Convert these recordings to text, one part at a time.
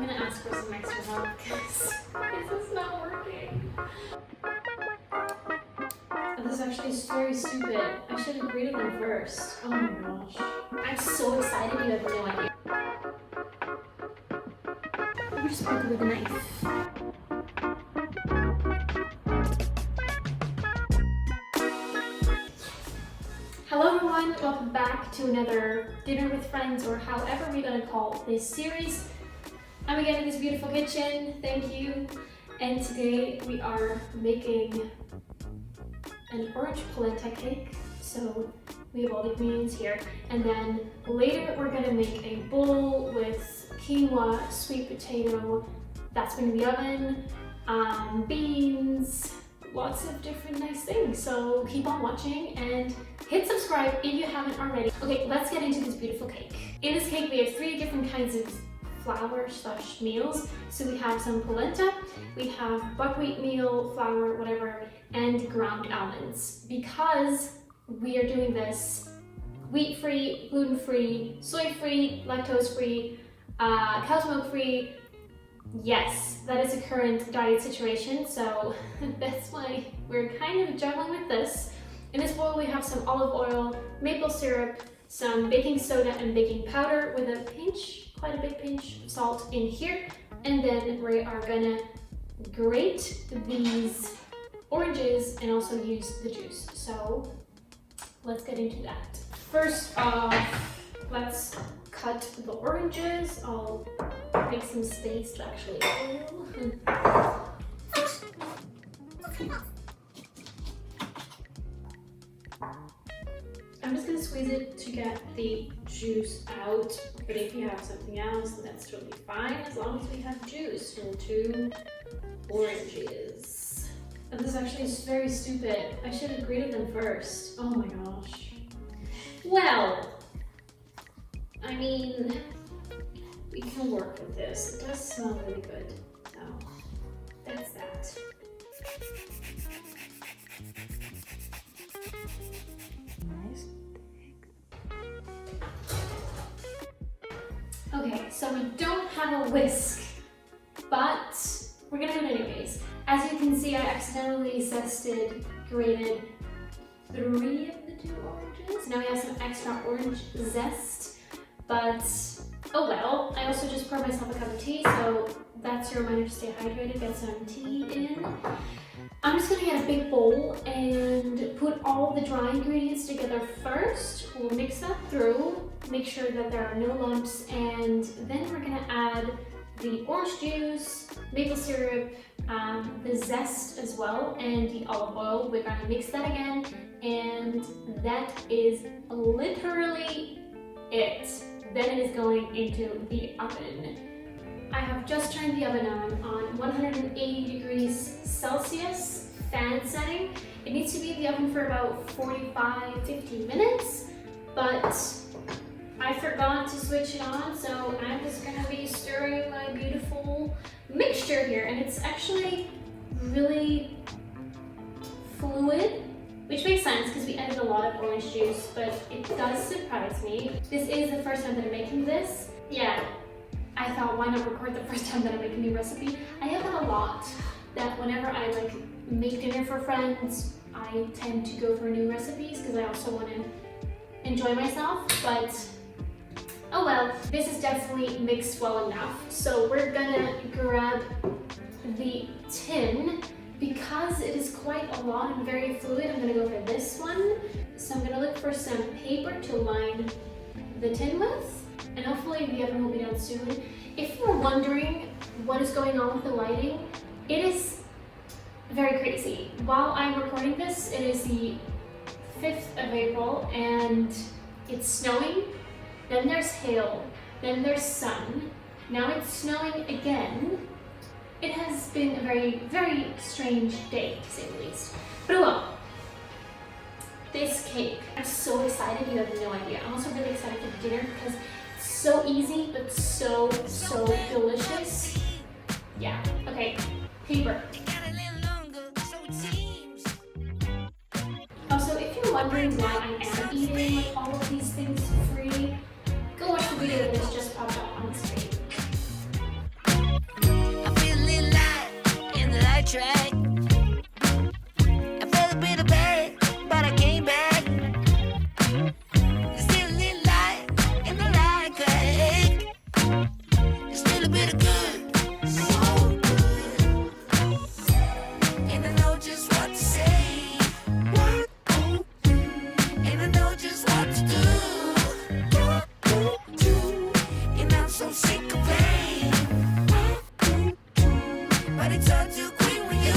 gonna ask for some extra help because this is not working. This actually is very stupid. I should have greeted them first. Oh my gosh. I'm so excited, you have no idea. Let me just poke it with a knife. Hello everyone, welcome back to another dinner with friends, or however we're gonna call this series. I'm again in this beautiful kitchen, thank you. And today we are making an orange polenta cake. So we have all the ingredients here. And then later we're gonna make a bowl with quinoa, sweet potato, that's been in the oven, beans, lots of different nice things. So keep on watching and hit subscribe if you haven't already. Okay, let's get into this beautiful cake. In this cake we have 3 different kinds of flour / meals. So we have some polenta, we have buckwheat meal, flour, whatever, and ground almonds. Because we are doing this wheat-free, gluten-free, soy-free, lactose-free, cow's milk-free. Yes, that is a current diet situation, so that's why we're kind of juggling with this. In this bowl we have some olive oil, maple syrup, some baking soda and baking powder with a pinch, quite a big pinch of salt in here. And then we are gonna grate these oranges and also use the juice. So let's get into that. First off, let's cut the oranges. I'll make some space to actually oil. I'm just gonna squeeze it to get the juice out, but if you have something else, then that's totally fine, as long as we have juice from 2 oranges. And this actually is very stupid. I should have greeted them first. Oh my gosh. Well, I mean, we can work with this. It does smell really good, so that's that. Okay, so we don't have a whisk, but we're gonna do it anyways. As you can see, I accidentally grated 3 of the 2 oranges. Now we have some extra orange zest, but oh well. I also just poured myself a cup of tea, so that's your reminder to stay hydrated, get some tea in. I'm just gonna get a big bowl and put all the dry ingredients together first. We'll mix that through, make sure that there are no lumps, and then we're gonna add the orange juice, maple syrup, the zest as well, and the olive oil. We're gonna mix that again, and that is literally it. Then it is going into the oven. I have just turned the oven on 180 degrees Celsius, fan setting. It needs to be in the oven for about 45-50 minutes, but I forgot to switch it on, so I'm just gonna be stirring my beautiful mixture here, and it's actually really fluid, which makes sense because we added a lot of orange juice, but it does surprise me. This is the first time that I'm making this. Yeah, I thought, why not record the first time that I make a new recipe? I have that a lot, that whenever I make dinner for friends, I tend to go for new recipes because I also want to enjoy myself, but oh well. This is definitely mixed well enough. So we're gonna grab the tin. Because it is quite a lot and very fluid, I'm gonna go for this one. So I'm gonna look for some paper to line the tin with, and hopefully the oven will be done soon. If you're wondering what is going on with the lighting, it is very crazy. While I'm recording this, it is the 5th of April and it's snowing, then there's hail, then there's sun, now it's snowing again. It has been a very, very strange day, to say the least. But oh well. This cake, I'm so excited, you have no idea. I'm also really excited for dinner because it's so easy, but so delicious. Yeah, okay, paper. Also, if you're wondering why I am eating all of these things free, go watch the video that has just popped up on the screen. feel a bit of good, so good. And I know just what to say. And I know just what to do. And I'm so sick of pain. But it's all too quick with you.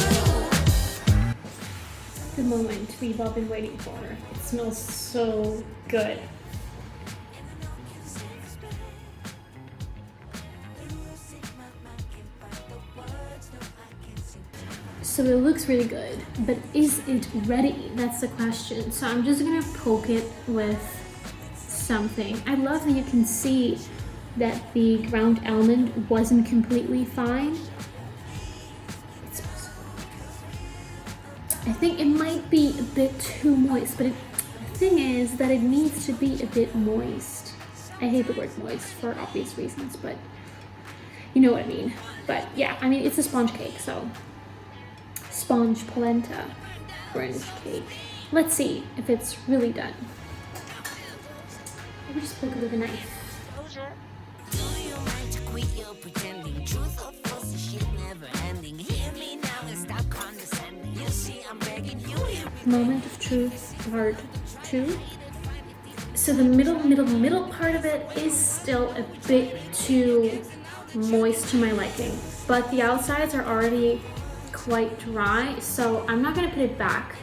The moment we've all been waiting for. It smells so good. So it looks really good, but is it ready? That's the question. So I'm just gonna poke it with something. I love that you can see that the ground almond wasn't completely fine. It smells so good. I think it might be a bit too moist, but the thing is that it needs to be a bit moist. I hate the word moist for obvious reasons, but you know what I mean. But yeah, I mean, it's a sponge cake, so sponge polenta orange cake. Let's see if it's really done. Maybe just poke it with a knife. Do you mind to quit your pretending? Truth or false, this shit never ending. Hear me now and stop condescending. You see, I'm begging you. Moment of truth, part 2. So the middle part of it is still a bit too moist to my liking, but the outsides are already quite dry, so I'm not gonna put it back.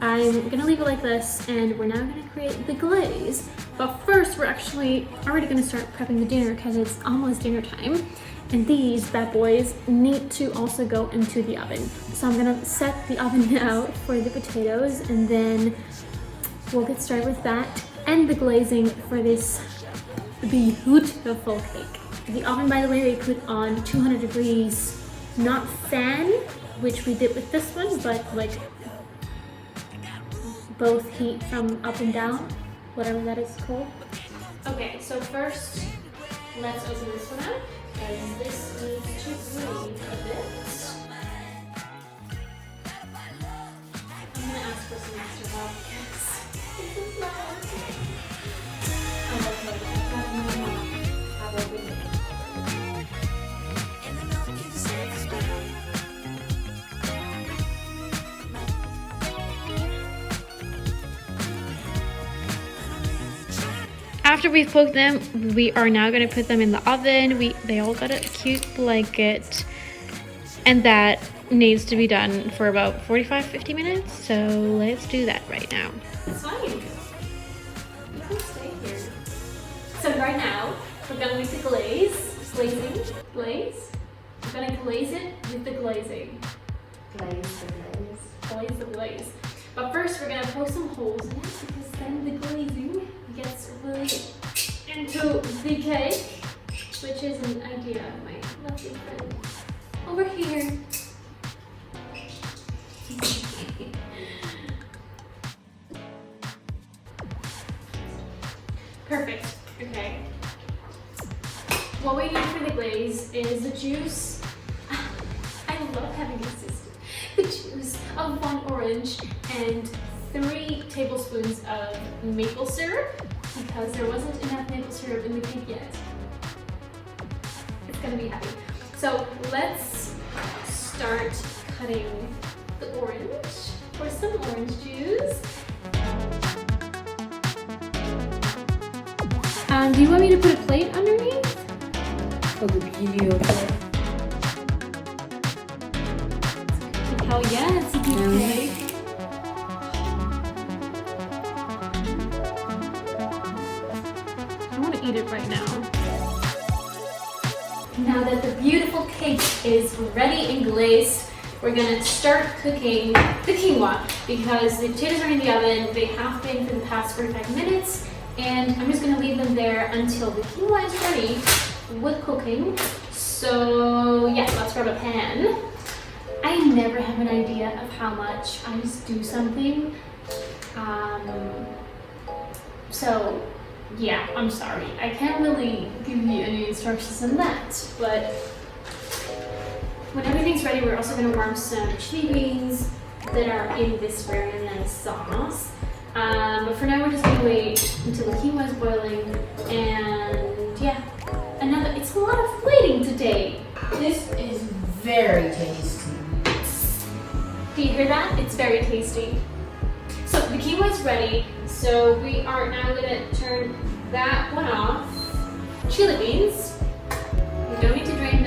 I'm gonna leave it like this, and we're now gonna create the glaze. But first, we're actually already gonna start prepping the dinner because it's almost dinner time. And these bad boys need to also go into the oven. So I'm gonna set the oven now for the potatoes, and then we'll get started with that and the glazing for this beautiful cake. The oven, by the way, we put on 200 degrees, not fan, which we did with this one, but like both heat from up and down, whatever that is called. Okay, so first, let's open this one up, because this needs to breathe a bit. I'm gonna ask for some extra help, because this is not working. Oh, okay. How about we After we've poked them, we are now going to put them in the oven. They all got a cute blanket, and that needs to be done for about 45-50 minutes. So let's do that right now. It's fine. You can stay here. So right now, we're going to make the glaze. Glaze. We're going to glaze it with the glazing. Glaze the glaze. But first, we're going to poke some holes in it, because then the glazing gets really into the cake, which is an idea of my lovely friend over here. Perfect. Okay. What we need for the glaze is the juice. I love having this system. The juice of 1 orange and 3 tablespoons of maple syrup, because there wasn't enough maple syrup in the cake yet. It's gonna be happy. So let's start cutting the orange for some orange juice. Do you want me to put a plate underneath? For the beauty of it. Hell yeah, it's a good cake. I want to eat it right now. Now that the beautiful cake is ready and glazed, we're gonna start cooking the quinoa, because the potatoes are in the oven. They have been for the past 45 minutes, and I'm just gonna leave them there until the quinoa is ready with cooking. So yeah, let's grab a pan. I never have an idea of how much. I just do something. So yeah, I'm sorry. I can't really give you any instructions on that, but when everything's ready, we're also gonna warm some chili beans that are in this very nice sauce. But for now, we're just gonna wait until the quinoa is boiling, and yeah, it's a lot of waiting today. tasty. So the quinoa is ready. So we are now gonna turn that one off. Chili beans. You don't need to drain